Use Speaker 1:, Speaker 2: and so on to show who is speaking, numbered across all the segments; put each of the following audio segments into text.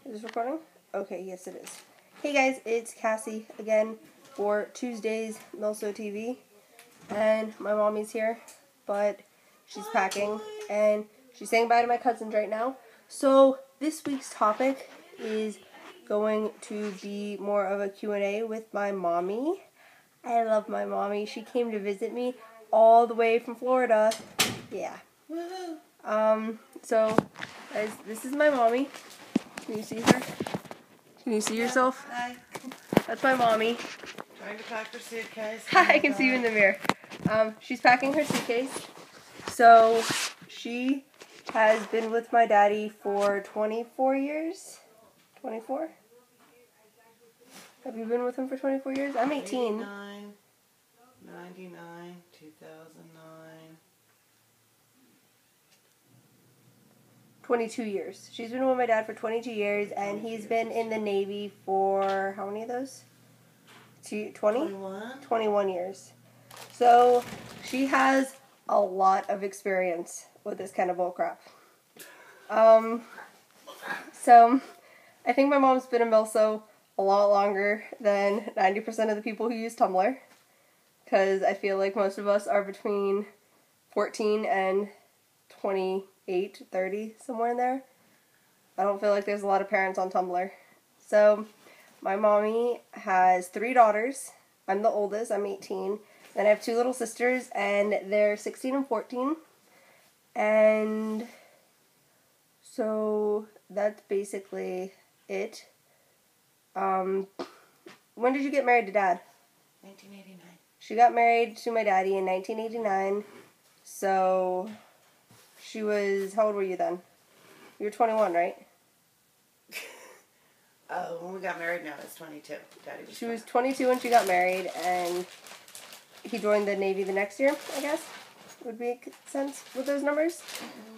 Speaker 1: Is this recording? Okay, yes it is. Hey guys, it's Cassie again for Tuesday's Milso TV. And my mommy's here, but she's packing and she's saying bye to my cousins right now. So this week's topic is going to be more of a Q&A with my mommy. I love my mommy. She came to visit me all the way from Florida. Yeah. Woohoo! So guys, this is my mommy. Can you see her? Can you see yourself?
Speaker 2: Hi.
Speaker 1: That's my mommy.
Speaker 2: Trying to pack her suitcase.
Speaker 1: I can see you in the mirror. She's packing her suitcase. So she has been with my daddy for 24 years. 24? Have you been with him for 24 years? I'm 18.
Speaker 2: 89, 99, 2009.
Speaker 1: 22 years. She's been with my dad for 22 years, and he's been in the Navy for, how many of those? 20?
Speaker 2: 21.
Speaker 1: 21 years. So she has a lot of experience with this kind of bullcrap. So I think my mom's been a Milso a lot longer than 90% of the people who use Tumblr, because I feel like most of us are between 14 and 28, 30, somewhere in there. I don't feel like there's a lot of parents on Tumblr. So my mommy has 3 daughters. I'm the oldest. I'm 18. Then I have 2 little sisters, and they're 16 and 14. And so that's basically it. When did you get married to Dad?
Speaker 2: 1989.
Speaker 1: She got married to my daddy in 1989. So she was, how old were you then? You were 21, right?
Speaker 2: When we got married, now it's 22. Daddy was
Speaker 1: She was 22 when she got married, and he joined the Navy the next year, I guess. Would make sense with those numbers.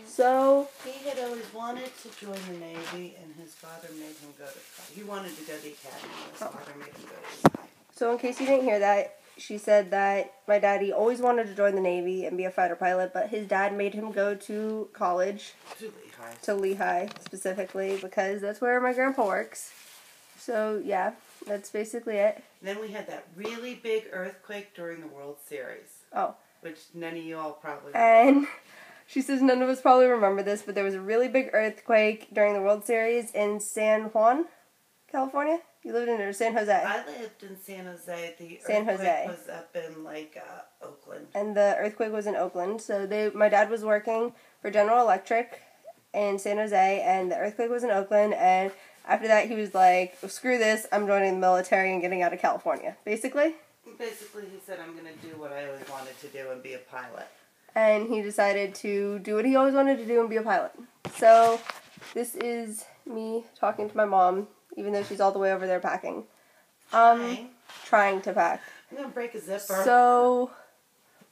Speaker 1: So
Speaker 2: he had always wanted to join the Navy, and his father made him go to. He wanted to go to the academy, and his father made him go to.
Speaker 1: So in case you didn't hear that, she said that my daddy always wanted to join the Navy and be a fighter pilot, but his dad made him go to college. To Lehigh, specifically, because that's where my grandpa works. So, yeah, that's basically it.
Speaker 2: Then we had that really big earthquake during the World Series.
Speaker 1: Oh.
Speaker 2: Which none of you all probably
Speaker 1: remember. And she says none of us probably remember this, but there was a really big earthquake during the World Series in San Juan, California. You lived in San Jose.
Speaker 2: I lived in San Jose. The earthquake was up in, Oakland.
Speaker 1: And the earthquake was in Oakland. So my dad was working for General Electric in San Jose, and the earthquake was in Oakland, and after that he was like, screw this, I'm joining the military and getting out of California, basically.
Speaker 2: Basically, he said, I'm going to do what I always wanted to do and be a pilot.
Speaker 1: And he decided to do what he always wanted to do and be a pilot. So, this is me talking to my mom, even though she's all the way over there packing. Trying to pack.
Speaker 2: I'm going to break a zipper.
Speaker 1: So,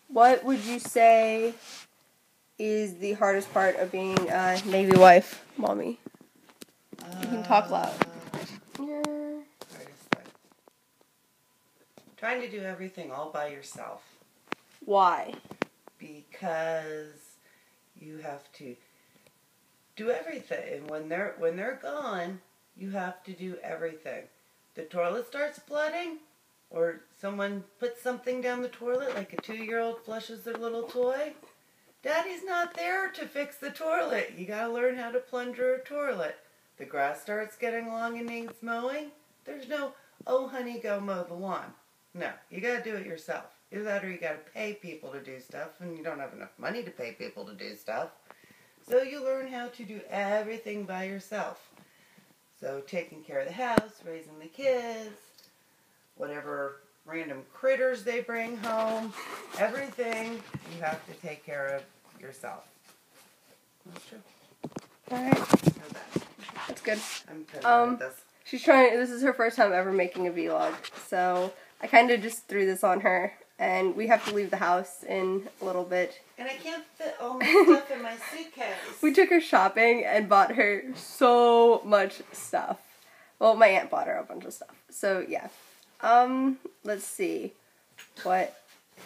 Speaker 1: what would you say is the hardest part of being a Navy wife, Mommy? You can talk loud.
Speaker 2: Yeah. Trying to do everything all by yourself.
Speaker 1: Why?
Speaker 2: Because you have to do everything. And when they're gone, you have to do everything. The toilet starts flooding, or someone puts something down the toilet, like a 2-year-old flushes their little toy. Daddy's not there to fix the toilet. You gotta learn how to plunger a toilet. The grass starts getting long and needs mowing. There's no, oh honey, go mow the lawn. No, you gotta do it yourself. Either that or you gotta pay people to do stuff, and you don't have enough money to pay people to do stuff. So you learn how to do everything by yourself. So taking care of the house, raising the kids, whatever random critters they bring home, everything you have to take care of yourself. That's true.
Speaker 1: Alright. That's good.
Speaker 2: I'm pretty good at this.
Speaker 1: This is her first time ever making a vlog, so I kind of just threw this on her, and we have to leave the house in a little bit.
Speaker 2: And I can't fit all my stuff in my suitcase.
Speaker 1: We took her shopping and bought her so much stuff. Well, my aunt bought her a bunch of stuff. So, yeah. Let's see. What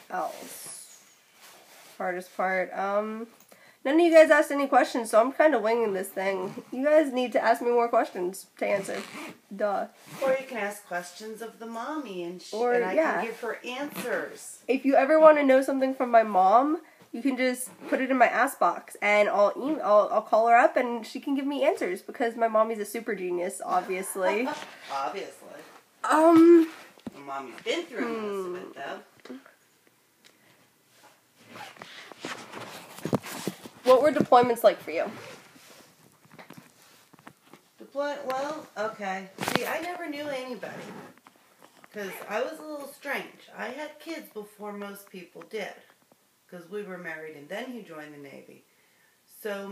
Speaker 1: else? Hardest part. None of you guys asked any questions, so I'm kind of winging this thing. You guys need to ask me more questions to answer. Duh.
Speaker 2: Or you can ask questions of the mommy, and I can give her answers.
Speaker 1: If you ever want to know something from my mom, you can just put it in my ask box, and I'll call her up, and she can give me answers, because my mommy's a super genius, obviously.
Speaker 2: Obviously.
Speaker 1: My
Speaker 2: mommy's been through most of it, though.
Speaker 1: What were deployments like for you?
Speaker 2: Well, okay. See, I never knew anybody. Because I was a little strange. I had kids before most people did. Because we were married and then he joined the Navy. So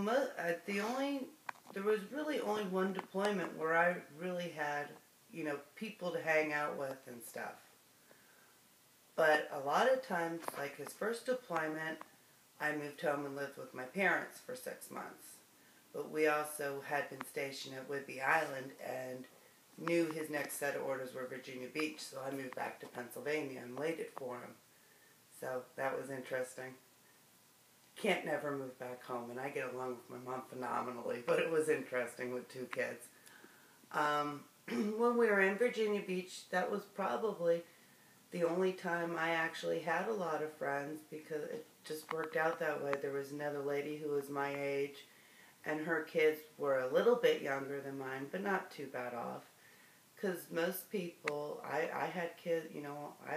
Speaker 2: there was really only one deployment where I really had, people to hang out with and stuff. But a lot of times, like his first deployment, I moved home and lived with my parents for 6 months. But we also had been stationed at Whidbey Island and knew his next set of orders were Virginia Beach, so I moved back to Pennsylvania and waited for him. So that was interesting. Can't never move back home, and I get along with my mom phenomenally, but it was interesting with 2 kids. When we were in Virginia Beach, that was probably the only time I actually had a lot of friends, because it just worked out that way. There was another lady who was my age, and her kids were a little bit younger than mine, but not too bad off. Because most people, I had kids, I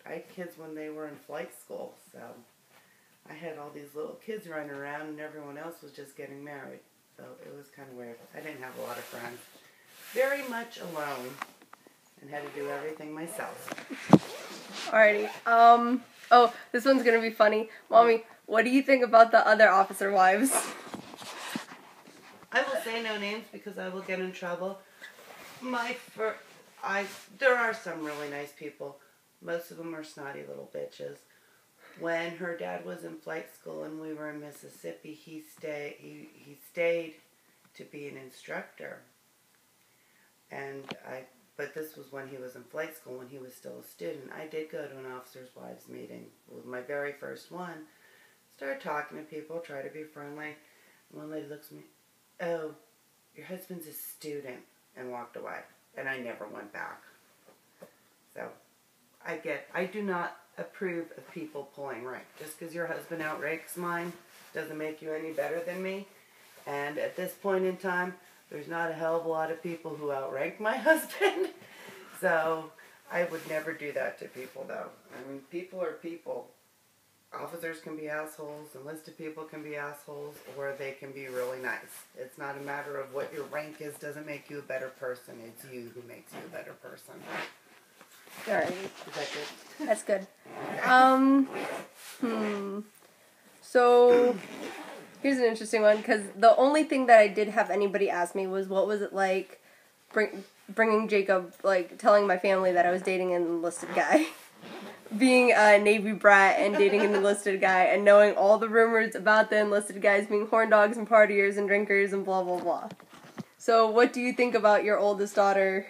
Speaker 2: had kids when they were in flight school, so I had all these little kids running around, and everyone else was just getting married. So it was kind of weird. I didn't have a lot of friends. Very much alone, and had to do everything myself.
Speaker 1: Alrighty. Oh, this one's gonna be funny. Mommy, what do you think about the other officer wives?
Speaker 2: I will say no names because I will get in trouble. There are some really nice people. Most of them are snotty little bitches. When her dad was in flight school and we were in Mississippi, he stayed to be an instructor. But this was when he was in flight school, when he was still a student. I did go to an officer's wives meeting. It was my very first one. Started talking to people, try to be friendly. One lady looks at me, "Oh, your husband's a student," and walked away. And I never went back. So, I do not approve of people pulling rank. Just because your husband outranks mine doesn't make you any better than me. And at this point in time, there's not a hell of a lot of people who outrank my husband. So, I would never do that to people, though. I mean, people are people. Officers can be assholes, enlisted people can be assholes, or they can be really nice. It's not a matter of what your rank is doesn't make you a better person. It's you who makes you a better person.
Speaker 1: Alright.
Speaker 2: Is that good?
Speaker 1: That's good. So, here's an interesting one, because the only thing that I did have anybody ask me was, what was it like bringing Jacob, like, telling my family that I was dating an enlisted guy. Being a Navy brat and dating an enlisted guy and knowing all the rumors about the enlisted guys being horn dogs and partiers and drinkers and blah, blah, blah. So, what do you think about your oldest daughter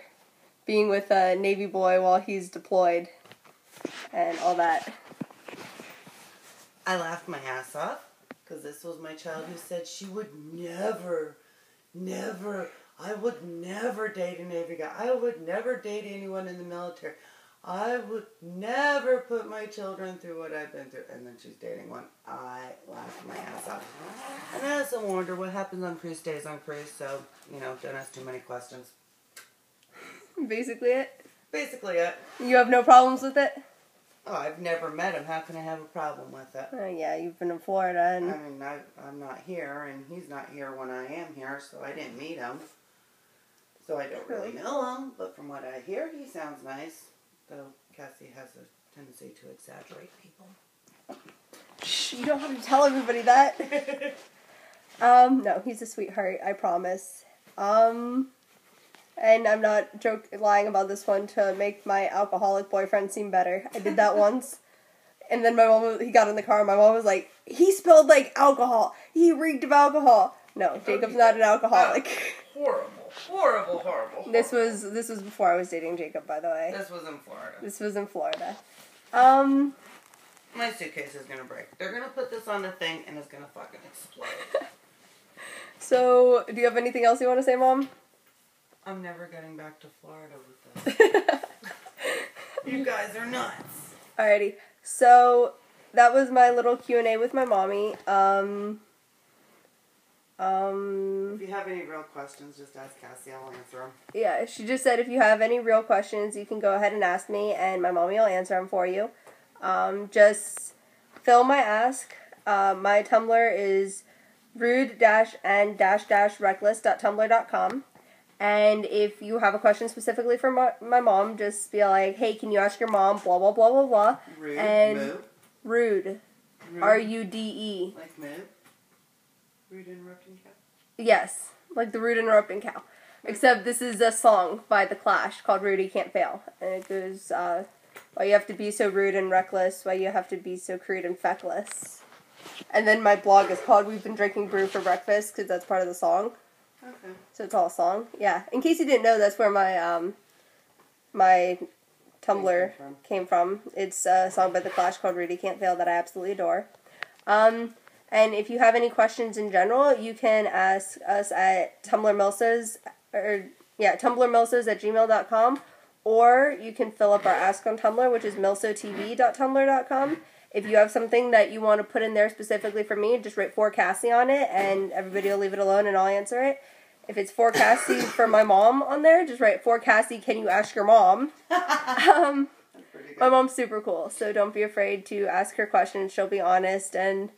Speaker 1: being with a Navy boy while he's deployed and all that?
Speaker 2: I laughed my ass off, because this was my child who said she would never, I would never date a Navy guy. I would never date anyone in the military. I would never put my children through what I've been through. And then she's dating one. I laughed my ass off. And I also warned her what happens on cruise stays on cruise, so, don't ask too many questions.
Speaker 1: Basically it?
Speaker 2: Basically it.
Speaker 1: You have no problems with it?
Speaker 2: Oh, I've never met him. How can I have a problem with it?
Speaker 1: Yeah, you've been in Florida and...
Speaker 2: I mean, I'm not here, and he's not here when I am here, so I didn't meet him. So I don't really know him, but from what I hear, he sounds nice. Though Cassie has a tendency to exaggerate people.
Speaker 1: Shh, you don't have to tell everybody that. No, he's a sweetheart, I promise. And I'm not lying about this one to make my alcoholic boyfriend seem better. I did that once. And then he got in the car and my mom was like, he spilled like alcohol. He reeked of alcohol. No, Jacob's not an alcoholic.
Speaker 2: Horrible.
Speaker 1: This was before I was dating Jacob, by the way.
Speaker 2: This was in Florida.
Speaker 1: This was in Florida.
Speaker 2: My suitcase is going to break. They're going to put this on the thing and it's going to fucking explode.
Speaker 1: So, do you have anything else you want to say, Mom?
Speaker 2: I'm never getting back to Florida with this. You guys are nuts.
Speaker 1: Alrighty. So, that was my little Q&A with my mommy.
Speaker 2: If you have any real questions, just ask Cassie. I'll answer them.
Speaker 1: Yeah, she just said if you have any real questions, you can go ahead and ask me, and my mommy will answer them for you. Just fill my ask. My Tumblr is rude-and-reckless.tumblr.com. And if you have a question specifically for my mom, just be like, hey, can you ask your mom, blah, blah, blah, blah, blah.
Speaker 2: Rude.
Speaker 1: And
Speaker 2: Moo.
Speaker 1: Rude. R-U-D-E.
Speaker 2: Like moo? Rude interrupting cow?
Speaker 1: Yes, like the Rude Interrupting Cow. Except this is a song by The Clash called Rudy Can't Fail. And it goes, why you have to be so rude and reckless, why you have to be so crude and feckless. And then my blog is called We've Been Drinking Brew for Breakfast, because that's part of the song.
Speaker 2: Okay.
Speaker 1: So it's all a song. Yeah. In case you didn't know, that's where my my Tumblr came from. It's a song by The Clash called Rudy Can't Fail that I absolutely adore. And if you have any questions in general, you can ask us at Tumblrmilsos, Tumblrmilsos@gmail.com, or you can fill up our Ask on Tumblr, which is milsotv.tumblr.com. If you have something that you want to put in there specifically for me, just write for Cassie on it, and everybody will leave it alone, and I'll answer it. If it's for Cassie for my mom on there, just write for Cassie, can you ask your mom? My mom's super cool, so don't be afraid to ask her questions. She'll be honest and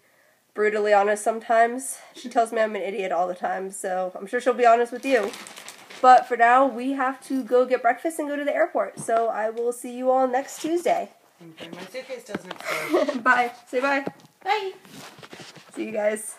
Speaker 1: brutally honest sometimes. She tells me I'm an idiot all the time, so I'm sure she'll be honest with you. But for now, we have to go get breakfast and go to the airport, so I will see you all next Tuesday.
Speaker 2: Okay, my suitcase doesn't explode.
Speaker 1: Bye. Say bye.
Speaker 2: Bye.
Speaker 1: See you guys.